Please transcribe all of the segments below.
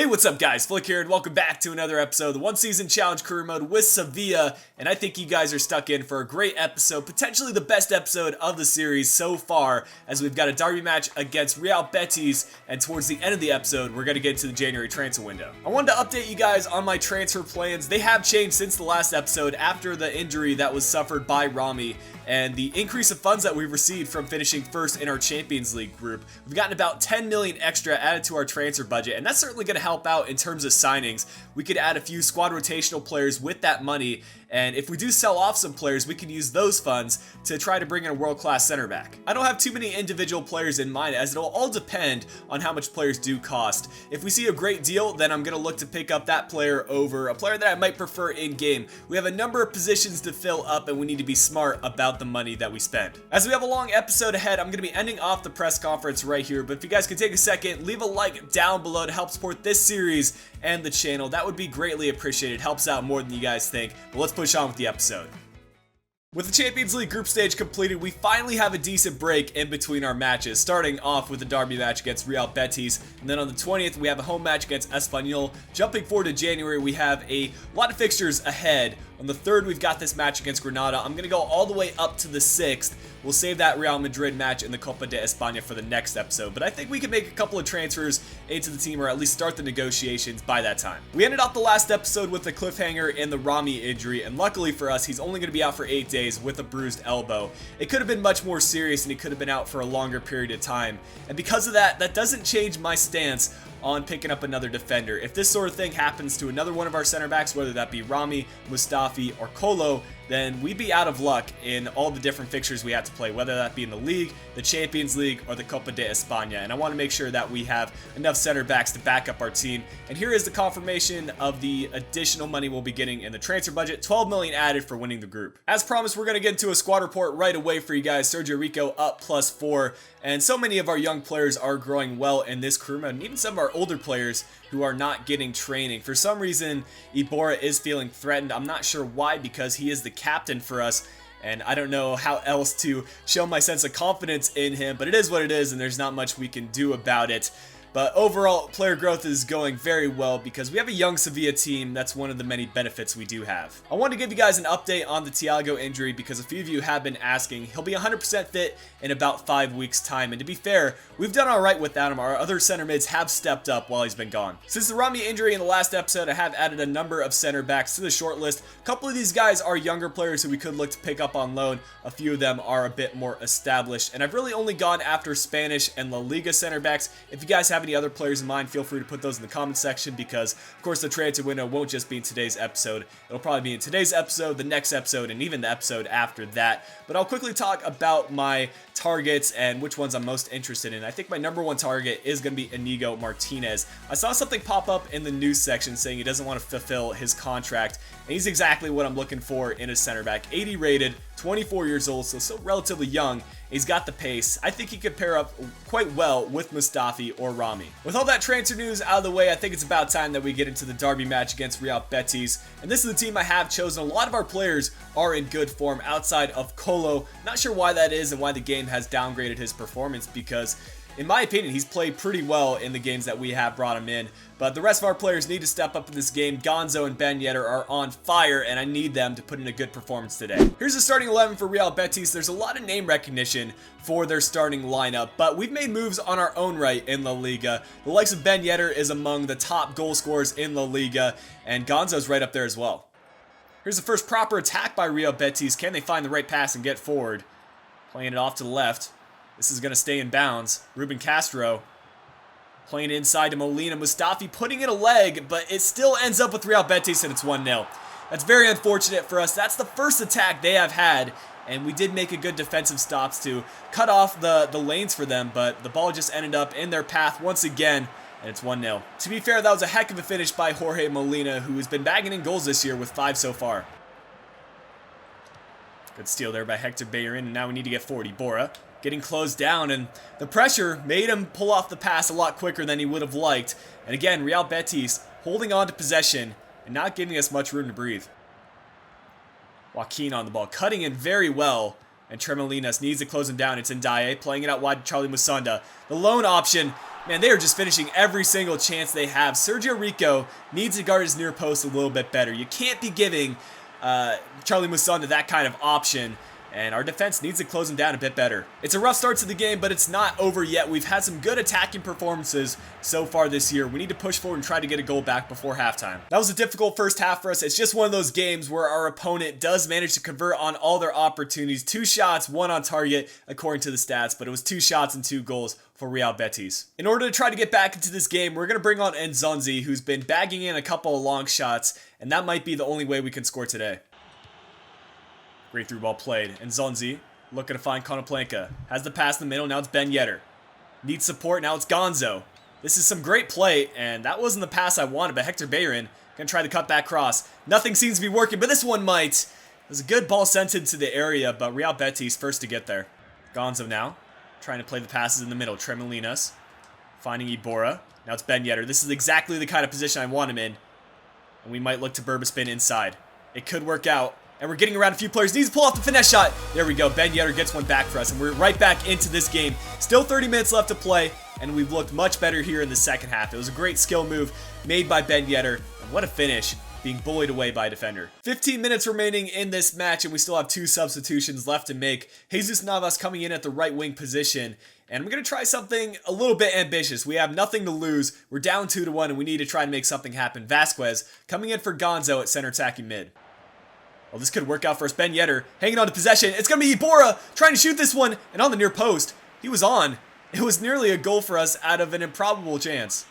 Hey, what's up guys? Flick here and welcome back to another episode of the One Season Challenge Career Mode with Sevilla, and I think you guys are stuck in for a great episode, potentially the best episode of the series so far, as we've got a derby match against Real Betis, and towards the end of the episode, we're going to get into the January transfer window. I wanted to update you guys on my transfer plans. They have changed since the last episode after the injury that was suffered by Rami, and the increase of funds that we've received from finishing first in our Champions League group. We've gotten about 10 million extra added to our transfer budget, and that's certainly going to help out in terms of signings. We could add a few squad rotational players with that money, and if we do sell off some players, we can use those funds to try to bring in a world-class center back. I don't have too many individual players in mind, as it'll all depend on how much players do cost. If we see a great deal, then I'm going to look to pick up that player over a player that I might prefer in-game. We have a number of positions to fill up, and we need to be smart about the money that we spend. As we have a long episode ahead, I'm going to be ending off the press conference right here, but if you guys could take a second, leave a like down below to help support this series and the channel. That would be greatly appreciated. Helps out more than you guys think. But let's push on with the episode. With the Champions League group stage completed, we finally have a decent break in between our matches, starting off with a derby match against Real Betis, and then on the 20th we have a home match against S1E10. Jumping forward to January, we have a lot of fixtures ahead. On the 3rd, we've got this match against Granada. I'm going to go all the way up to the 6th. We'll save that Real Madrid match in the Copa de España for the next episode, but I think we can make a couple of transfers into the team, or at least start the negotiations by that time. We ended off the last episode with the cliffhanger and the Rami injury, and luckily for us, he's only going to be out for 8 days with a bruised elbow. It could have been much more serious, and he could have been out for a longer period of time, and because of that, that doesn't change my stance on picking up another defender. If this sort of thing happens to another one of our center backs, whether that be Rami, Mustafi, or Kolo, then we'd be out of luck in all the different fixtures we have to play, whether that be in the league, the Champions League, or the Copa de España. And I want to make sure that we have enough center backs to back up our team. And here is the confirmation of the additional money we'll be getting in the transfer budget. 12 million added for winning the group. As promised, we're going to get into a squad report right away for you guys. Sergio Rico up +4. And so many of our young players are growing well in this career mode, and even some of our older players who are not getting training. For some reason, Iborra is feeling threatened. I'm not sure why, because he is the captain for us, and I don't know how else to show my sense of confidence in him, but it is what it is, and there's not much we can do about it. But overall, player growth is going very well because we have a young Sevilla team. That's one of the many benefits we do have. I want to give you guys an update on the Thiago injury because a few of you have been asking. He'll be 100% fit in about 5 weeks' time. And to be fair, we've done all right without him. Our other center mids have stepped up while he's been gone. Since the Rami injury in the last episode, I have added a number of center backs to the short list. A couple of these guys are younger players who we could look to pick up on loan. A few of them are a bit more established. And I've really only gone after Spanish and La Liga center backs. If you guys have any other players in mind, feel free to put those in the comment section, because of course the transfer window won't just be in today's episode. It'll probably be in today's episode, the next episode, and even the episode after that. But I'll quickly talk about my targets and which ones I'm most interested in. I think my number one target is going to be Inigo Martinez. I saw something pop up in the news section saying he doesn't want to fulfill his contract, and he's exactly what I'm looking for in a center back. 80 rated, 24 years old, so still relatively young. He's got the pace. I think he could pair up quite well with Mustafi or Rami. With all that transfer news out of the way, I think it's about time that we get into the derby match against Real Betis. And this is the team I have chosen. A lot of our players are in good form outside of Kolo. Not sure why that is and why the game has downgraded his performance, because in my opinion, he's played pretty well in the games that we have brought him in. But the rest of our players need to step up in this game. Gonzo and Ben Yedder are on fire, and I need them to put in a good performance today. Here's the starting 11 for Real Betis. There's a lot of name recognition for their starting lineup, but we've made moves on our own right in La Liga. The likes of Ben Yedder is among the top goal scorers in La Liga, and Gonzo's right up there as well. Here's the first proper attack by Real Betis. Can they find the right pass and get forward? Playing it off to the left. This is going to stay in bounds. Ruben Castro playing inside to Molina. Mustafi putting in a leg, but it still ends up with Real Betis, and it's 1-0. That's very unfortunate for us. That's the first attack they have had, and we did make a good defensive stops to cut off the lanes for them, but the ball just ended up in their path once again, and it's 1-0. To be fair, that was a heck of a finish by Jorge Molina, who has been bagging in goals this year with 5 so far. Good steal there by Hector Bellerin, and now we need to get forward. Iborra getting closed down, and the pressure made him pull off the pass a lot quicker than he would have liked. And again, Real Betis holding on to possession and not giving us much room to breathe. Joaquin on the ball, cutting in very well, and Tremolinas needs to close him down. It's Ndiaye playing it out wide to Charlie Musonda. The lone option, Man, they are just finishing every single chance they have. Sergio Rico needs to guard his near post a little bit better. You can't be giving Charlie Musonda that kind of option, and our defense needs to close him down a bit better. It's a rough start to the game, but it's not over yet. We've had some good attacking performances so far this year. We need to push forward and try to get a goal back before halftime. That was a difficult first half for us. It's just one of those games where our opponent does manage to convert on all their opportunities. 2 shots, 1 on target, according to the stats, but it was 2 shots and 2 goals for Real Betis. In order to try to get back into this game, we're going to bring on Nzonzi, who's been bagging in a couple of long shots, and that might be the only way we can score today. Great through ball played. Nzonzi looking to find Konoplyanka. Has the pass in the middle. Now it's Ben Yedder. Needs support. Now it's Gonzo. This is some great play, and that wasn't the pass I wanted, but Hector Bayern going to try the cutback cross. Nothing seems to be working, but this one might. It was a good ball sent into the area, but Real Betis first to get there. Gonzo now trying to play the passes in the middle. Tremolinas finding Ibora. Now it's Ben Yedder. This is exactly the kind of position I want him in, and we might look to Burbaspin inside. It could work out. And we're getting around a few players. Needs to pull off the finesse shot. There we go. Ben Yedder gets one back for us. And we're right back into this game. Still 30 minutes left to play. And we've looked much better here in the second half. It was a great skill move made by Ben Yedder. And what a finish, being bullied away by a defender. 15 minutes remaining in this match. And we still have 2 substitutions left to make. Jesus Navas coming in at the right wing position. And we're going to try something a little bit ambitious. We have nothing to lose. We're down 2-1. And we need to try to make something happen. Vasquez coming in for Gonzo at center attacking mid. Well, this could work out for us. Ben Yedder hanging on to possession. It's going to be Ibora trying to shoot this one. And on the near post, he was on. It was nearly a goal for us out of an improbable chance.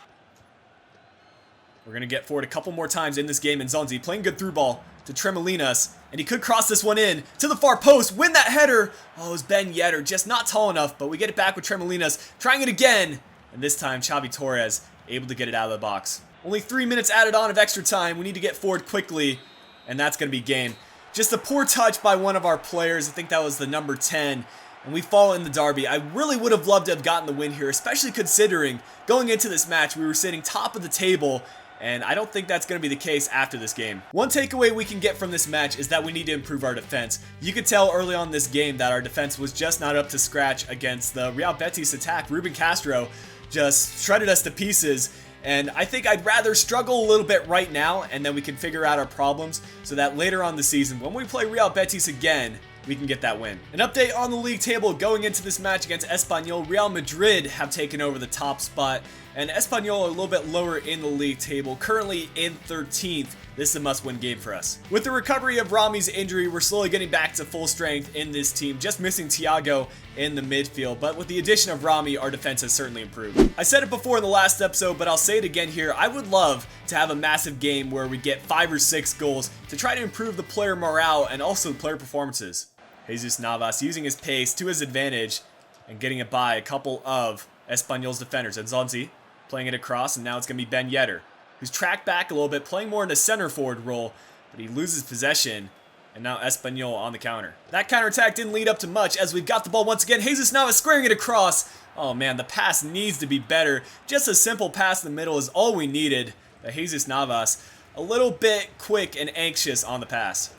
We're going to get forward a couple more times in this game. And Nzonzi playing good through ball to Tremolinas. And he could cross this one in to the far post. Win that header. Oh, it was Ben Yedder. Just not tall enough. But we get it back with Tremolinas. Trying it again. And this time, Xavi Torres able to get it out of the box. Only 3 minutes added on of extra time. We need to get forward quickly. And that's going to be game. Just a poor touch by one of our players. I think that was the number 10. And we fall in the derby. I really would have loved to have gotten the win here, especially considering going into this match, we were sitting top of the table. And I don't think that's going to be the case after this game. One takeaway we can get from this match is that we need to improve our defense. You could tell early on this game that our defense was just not up to scratch against the Real Betis attack. Ruben Castro just shredded us to pieces. And I think I'd rather struggle a little bit right now, and then we can figure out our problems so that later on the season, when we play Real Betis again, we can get that win. An update on the league table going into this match against Espanyol. Real Madrid have taken over the top spot, and Espanyol are a little bit lower in the league table, currently in 13th. This is a must-win game for us. With the recovery of Rami's injury, we're slowly getting back to full strength in this team, just missing Thiago in the midfield, but with the addition of Rami, our defense has certainly improved. I said it before in the last episode, but I'll say it again here. I would love to have a massive game where we get 5 or 6 goals to try to improve the player morale and also player performances. Jesus Navas using his pace to his advantage and getting it by a couple of Espanyol's defenders. And Nzonzi playing it across, and now it's going to be Ben Yedder, who's tracked back a little bit, playing more in a center forward role, but he loses possession, and now Espanyol on the counter. That counterattack didn't lead up to much as we've got the ball once again. Jesus Navas squaring it across. Oh man, the pass needs to be better. Just a simple pass in the middle is all we needed. But Jesus Navas, a little bit quick and anxious on the pass.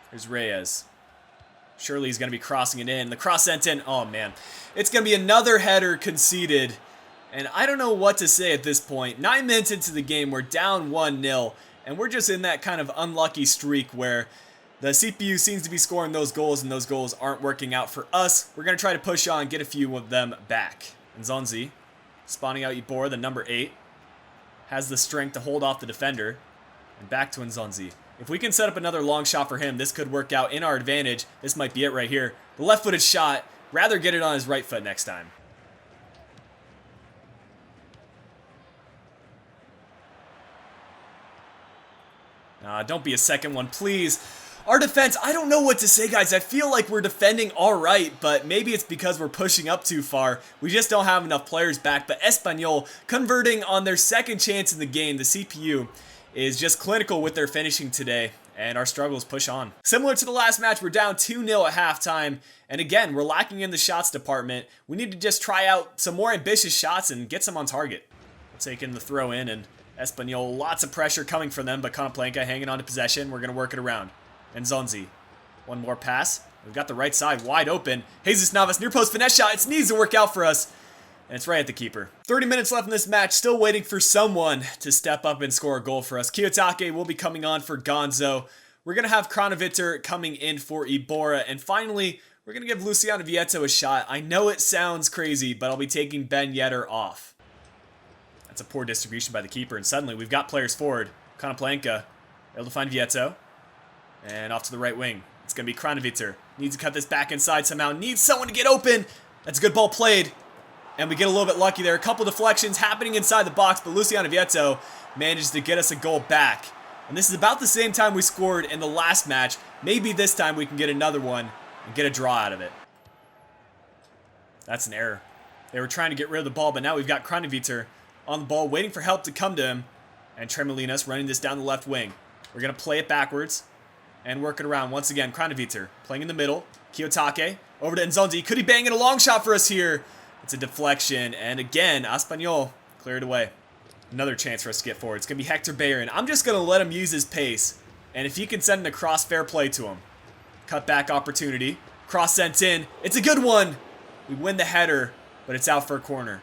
Here's Reyes. Surely he's going to be crossing it in. The cross sent in. Oh man, it's going to be another header conceded. And I don't know what to say at this point. 9 minutes into the game, we're down 1-0. And we're just in that kind of unlucky streak where the CPU seems to be scoring those goals, and those goals aren't working out for us. We're going to try to push on and get a few of them back. And Nzonzi, spawning out Ibora, the number 8, has the strength to hold off the defender. And back to Nzonzi. If we can set up another long shot for him, this could work out in our advantage. This might be it right here. The left-footed shot. Rather get it on his right foot next time. Don't be a second one, please. Our defense, I don't know what to say, guys. I feel like we're defending all right, but maybe it's because we're pushing up too far. We just don't have enough players back. But Espanyol converting on their second chance in the game. The CPU is just clinical with their finishing today, and our struggles push on. Similar to the last match, we're down 2-0 at halftime, and again, we're lacking in the shots department. We need to just try out some more ambitious shots and get some on target. We'll take in the throw in, and Espanyol, lots of pressure coming from them, but Konoplyanka hanging on to possession. We're going to work it around. And Nzonzi, one more pass. We've got the right side wide open. Jesus Navas, near post finesse shot. It needs to work out for us. And it's right at the keeper. 30 minutes left in this match, still waiting for someone to step up and score a goal for us. Kiyotake will be coming on for Gonzo. We're going to have Kronavitter coming in for Ibora. And finally, we're going to give Luciano Vietto a shot. I know it sounds crazy, but I'll be taking Ben Yedder off. That's a poor distribution by the keeper. And suddenly, we've got players forward. Konoplyanka able to find Vietto. And off to the right wing. It's going to be Kronavitter. Needs to cut this back inside somehow. Needs someone to get open. That's a good ball played. And we get a little bit lucky there. A couple deflections happening inside the box, but Luciano Vietto manages to get us a goal back. And this is about the same time we scored in the last match. Maybe this time we can get another one and get a draw out of it. That's an error. They were trying to get rid of the ball, but now we've got Kronavitter on the ball, waiting for help to come to him. And Tremolinas running this down the left wing. We're going to play it backwards and work it around once again. Kronavitter playing in the middle. Kiyotake over to Nzondi. Could he bang in a long shot for us here? It's a deflection, and again, Espanyol cleared away. Another chance for us to get forward. It's going to be Hector Bayern. I'm just going to let him use his pace, and if he can send an across, fair play to him. Cut back opportunity. Cross sent in. It's a good one. We win the header, but it's out for a corner.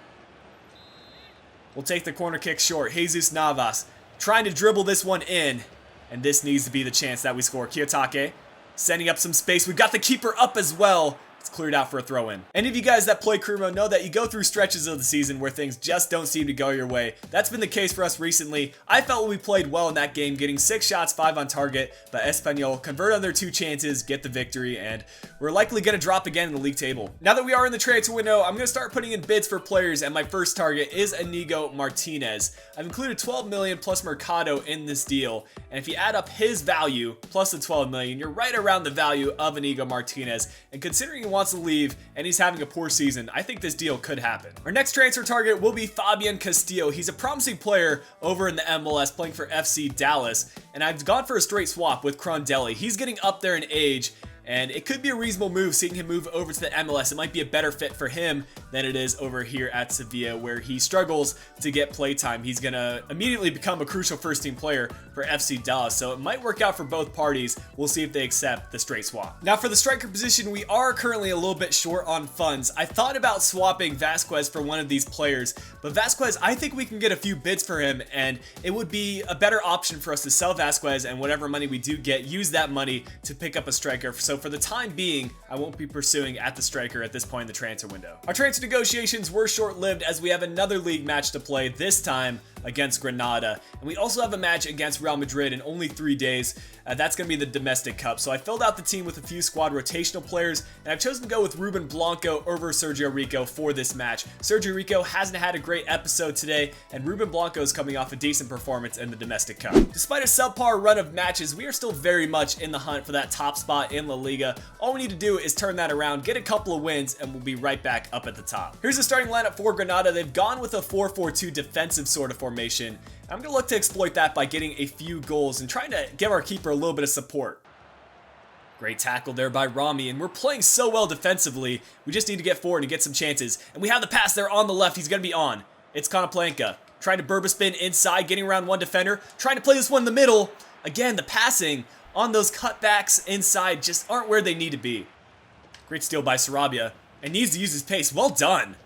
We'll take the corner kick short. Jesus Navas trying to dribble this one in, and this needs to be the chance that we score. Kiyotake setting up some space. We've got the keeper up as well. It's cleared out for a throw-in. Any of you guys that play career mode know that you go through stretches of the season where things just don't seem to go your way. That's been the case for us recently. I felt we played well in that game, getting 6 shots, 5 on target, but Espanyol convert on their 2 chances, get the victory, and we're likely going to drop again in the league table. Now that we are in the transfer window, I'm going to start putting in bids for players, and my first target is Inigo Martinez. I've included 12 million plus Mercado in this deal, and if you add up his value plus the 12 million, you're right around the value of Inigo Martinez, and considering he wants to leave and he's having a poor season, I think this deal could happen. Our next transfer target will be Fabian Castillo. He's a promising player over in the MLS playing for FC Dallas, and I've gone for a straight swap with Crondelli. He's getting up there in age, and it could be a reasonable move seeing him move over to the MLS. It might be a better fit for him than it is over here at Sevilla, where he struggles to get playtime. He's going to immediately become a crucial first-team player for FC Dallas, so it might work out for both parties. We'll see if they accept the straight swap. Now, for the striker position, we are currently a little bit short on funds. I thought about swapping Vasquez for one of these players, but Vasquez, I think we can get a few bids for him, and it would be a better option for us to sell Vasquez, and whatever money we do get, use that money to pick up a striker. So for the time being, I won't be pursuing at the striker at this point in the transfer window. Our transfer negotiations were short-lived as we have another league match to play, this time against Granada. And we also have a match against Real Madrid in only 3 days. That's going to be the Domestic Cup. So I filled out the team with a few squad rotational players, and I've chosen to go with Ruben Blanco over Sergio Rico for this match. Sergio Rico hasn't had a great episode today, and Ruben Blanco is coming off a decent performance in the Domestic Cup. Despite a subpar run of matches, we are still very much in the hunt for that top spot in La Liga. All we need to do is turn that around, get a couple of wins, and we'll be right back up at the top. Here's the starting lineup for Granada. They've gone with a 4-4-2 defensive sort of formation. I'm going to look to exploit that by getting a few goals and trying to give our keeper a little bit of support. Great tackle there by Rami, and we're playing so well defensively. We just need to get forward and get some chances. And we have the pass there on the left. He's going to be on. It's Konoplyanka trying to Burba spin inside, getting around one defender, trying to play this one in the middle. Again, the passing on those cutbacks inside just aren't where they need to be. Great steal by Sarabia, and needs to use his pace. Well done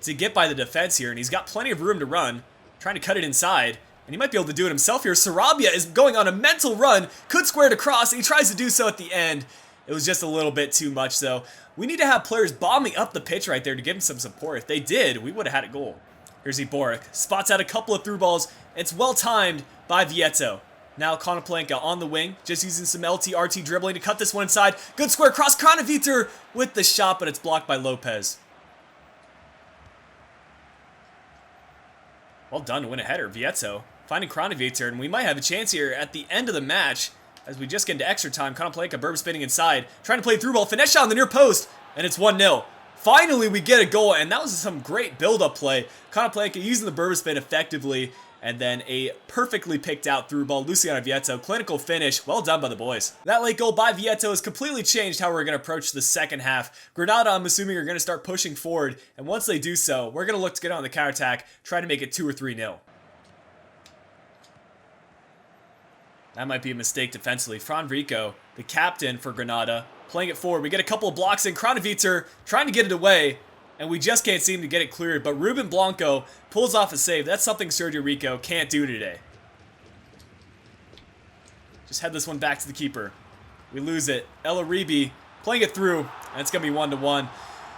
to get by the defense here, and he's got plenty of room to run. Trying to cut it inside, and he might be able to do it himself here. Sarabia is going on a mental run, could square it across, and he tries to do so at the end. It was just a little bit too much, though. We need to have players bombing up the pitch right there to give him some support. If they did, we would have had a goal. Here's Iboric, spots out a couple of through balls, and it's well timed by Vietto. Now Konoplyanka on the wing, just using some LT-RT dribbling to cut this one inside. Good square cross, Kronavitter with the shot, but it's blocked by Lopez. Well done to win a header. Vietto finding Kronavitter, and we might have a chance here at the end of the match as we just get into extra time. Konoplyanka, Burba spinning inside, trying to play through ball, finesse shot on the near post, and it's 1-0. Finally, we get a goal, and that was some great build-up play. Konoplyanka using the Burba spin effectively, and then a perfectly picked out through ball. Luciano Vietto, clinical finish. Well done by the boys. That late goal by Vietto has completely changed how we're going to approach the second half. Granada, I'm assuming, are going to start pushing forward, and once they do so, we're going to look to get on the counterattack, try to make it 2 or 3-0. That might be a mistake defensively. Fran Rico, the captain for Granada, playing it forward. We get a couple of blocks in. Kronavitter trying to get it away, And we just can't seem to get it cleared, but Ruben Blanco pulls off a save. That's something Sergio Rico can't do today. Just head this one back to the keeper. We lose it. El Aribi playing it through, and it's going to be 1-1.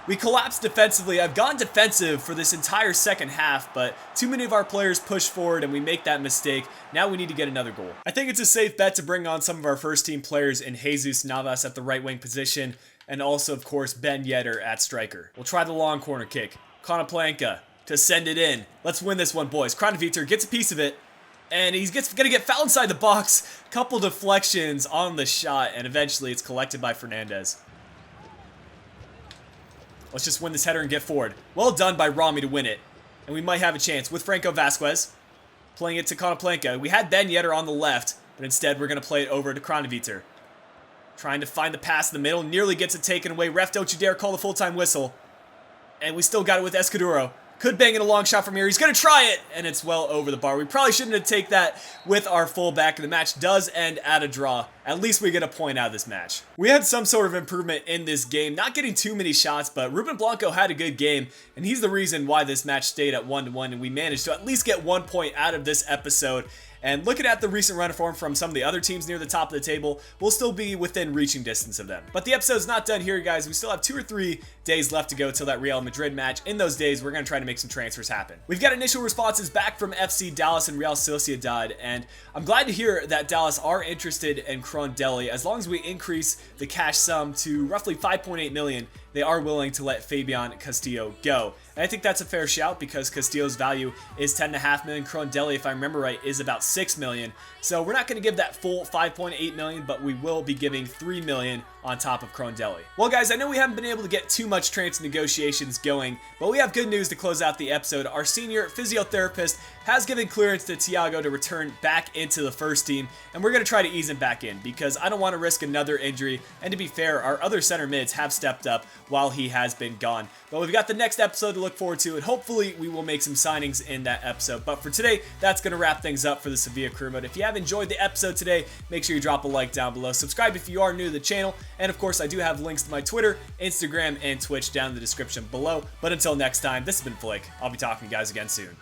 We collapsed defensively. I've gone defensive for this entire second half, but too many of our players push forward and we make that mistake. Now we need to get another goal. I think it's a safe bet to bring on some of our first team players in Jesus Navas at the right wing position, and also, of course, Ben Yedder at striker. We'll try the long corner kick. Konoplanka to send it in. Let's win this one, boys. Kranjevic gets a piece of it, and he's gonna get fouled inside the box. Couple deflections on the shot, and eventually it's collected by Fernandez. Let's just win this header and get forward. Well done by Rami to win it. And we might have a chance with Franco Vasquez. Playing it to Konoplanka. We had Ben Yedder on the left, but instead we're going to play it over to Kranjevic. Trying to find the pass in the middle. Nearly gets it taken away. Ref, don't you dare call the full-time whistle. And we still got it with Escudero. Could bang in a long shot from here. He's going to try it, and it's well over the bar. We probably shouldn't have taken that with our fullback. The match does end at a draw. At least we get a point out of this match. We had some sort of improvement in this game. Not getting too many shots, but Ruben Blanco had a good game, and he's the reason why this match stayed at 1-1, and we managed to at least get 1 point out of this episode. And looking at the recent run of form from some of the other teams near the top of the table, we'll still be within reaching distance of them. But the episode's not done here, guys. We still have 2 or 3 days left to go till that Real Madrid match. In those days, we're going to try to make some transfers happen. We've got initial responses back from FC Dallas and Real Sociedad, and I'm glad to hear that Dallas are interested in Crondelli. As long as we increase the cash sum to roughly 5.8 million, they are willing to let Fabian Castillo go. And I think that's a fair shout because Castillo's value is 10.5 million. Crondelli, if I remember right, is about 6 million. So we're not going to give that full 5.8 million, but we will be giving 3 million on top of Crondelli. Well, guys, I know we haven't been able to get too much transfer negotiations going, but we have good news to close out the episode. Our senior physiotherapist has given clearance to Thiago to return back into the first team, and we're going to try to ease him back in because I don't want to risk another injury. And to be fair, our other center mids have stepped up while he has been gone. But we've got the next episode to look forward to, and hopefully we will make some signings in that episode. But for today, that's going to wrap things up for the Sevilla career mode. If you have enjoyed the episode today, make sure you drop a like down below. Subscribe if you are new to the channel. And of course, I do have links to my Twitter, Instagram, and Twitch down in the description below. But until next time, this has been Felix. I'll be talking to you guys again soon.